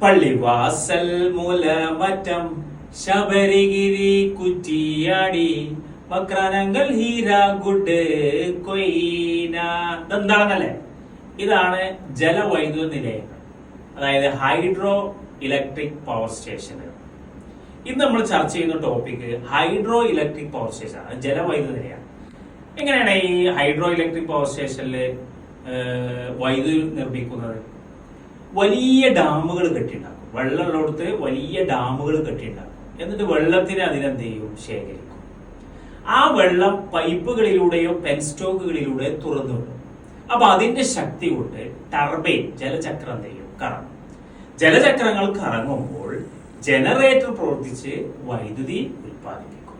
പള്ളിവാസൽ മൂലമറ്റം ശബരിഗിരി കുറ്റിയാടി വക്രാനങ്കൽ ഹീരാഗുഡ് കൊയ്ന. ഇതെന്താണെന്നല്ലേ? ഇതാണ് ജലവൈദ്യുത നിലയങ്ങൾ, അതായത് ഹൈഡ്രോ ഇലക്ട്രിക് പവർ സ്റ്റേഷനുകൾ. ഇന്ന് നമ്മൾ ചർച്ച ചെയ്യുന്ന topic hydro electric power station ആണ്, ജലവൈദ്യുത നിലയാണ്. എങ്ങനെയാണ് ഈ ഹൈഡ്രോ ഇലക്ട്രിക് പവർ സ്റ്റേഷനിൽ വൈദ്യുതി നിർമ്മിക്കുന്നത്? വലിയ ഡാമുകൾ കെട്ടിണ്ടാക്കും, വെള്ളമുള്ളിടത്ത് വലിയ ഡാമുകൾ കെട്ടിണ്ടാക്കും. എന്നിട്ട് വെള്ളത്തിന് അതിനെന്ത് ചെയ്യും? ശേഖരിക്കും. ആ വെള്ളം പൈപ്പുകളിലൂടെയോ പെൻസ്റ്റോക്കുകളിലൂടെയോ തുറന്നു വിടും. അപ്പൊ അതിന്റെ ശക്തി കൊണ്ട് ടർബൈൻ ജലചക്രം എന്ത് ചെയ്യും? കറങ്ങും. ജലചക്രങ്ങൾ കറങ്ങുമ്പോൾ ജനറേറ്റർ പ്രവർത്തിച്ച് വൈദ്യുതി ഉൽപ്പാദിപ്പിക്കും.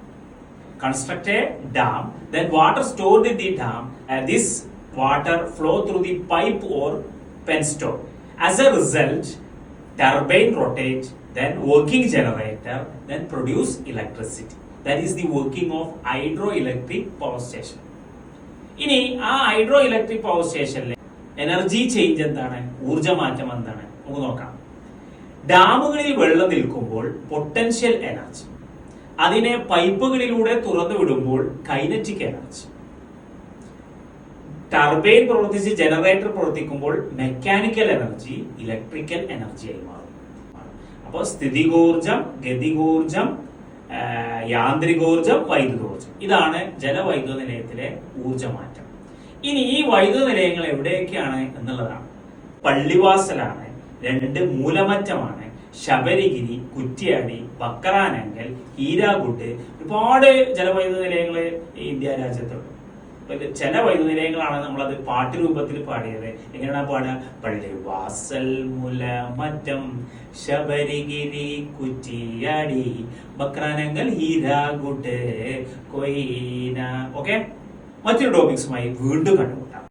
Construct a dam, then water stored in the dam and this water flow through the pipe or penstock. As a result, turbine rotate, then working generator, then produce electricity. That is the working of hydroelectric power station. ഇനി ആ hydro electric power സ്റ്റേഷനിലെ energy change എന്താണ്? ഊർജ്ജമാറ്റം എന്താണ്? നമുക്ക് നോക്കാം. ഡാമുകളിൽ വെള്ളം നിൽക്കുമ്പോൾ പൊട്ടൻഷ്യൽ എനർജി, അതിനെ പൈപ്പുകളിലൂടെ തുറന്നു വിടുമ്പോൾ കൈനറ്റിക് എനർജി, ടർബൈൻ പ്രവർത്തിച്ച് ജനറേറ്റർ പ്രവർത്തിക്കുമ്പോൾ മെക്കാനിക്കൽ എനർജി ഇലക്ട്രിക്കൽ എനർജിയായി മാറും. അപ്പോൾ സ്ഥിതികോർജം, ഗതികോർജം, യാന്ത്രികോർജം, വൈദ്യുതോർജം, ഇതാണ് ജലവൈദ്യുത നിലയത്തിലെ ഊർജ്ജമാറ്റം. ഇനി ഈ വൈദ്യുത നിലയങ്ങൾ എവിടെയൊക്കെയാണ് എന്നുള്ളതാണ്. പള്ളിവാസലാണ്, 2 മൂലമറ്റമാണ്, ശബരിഗിരി, കുറ്റ്യാടി, വക്രാനങ്കൽ, ഹീരാഗുഡ്, ഒരുപാട് ജലവൈദ്യുത നിലയങ്ങൾ ഇന്ത്യ രാജ്യത്തുണ്ട്. ചില വൈദ്യുത നിലയങ്ങളാണ് നമ്മളത് പാട്ട് രൂപത്തിൽ പാടിയത്. എങ്ങനെയാണ് പാടുക? പള്ളിവാസൽ മൂലമറ്റം ശബരിഗിരി കുറ്റിയാടി വക്രാനങ്കൽ ഹീരാഗുഡ് കൊയ്ന. ഓക്കെ, മറ്റൊരു ടോപ്പിക്സുമായി വീണ്ടും കണ്ടുമുട്ടാം.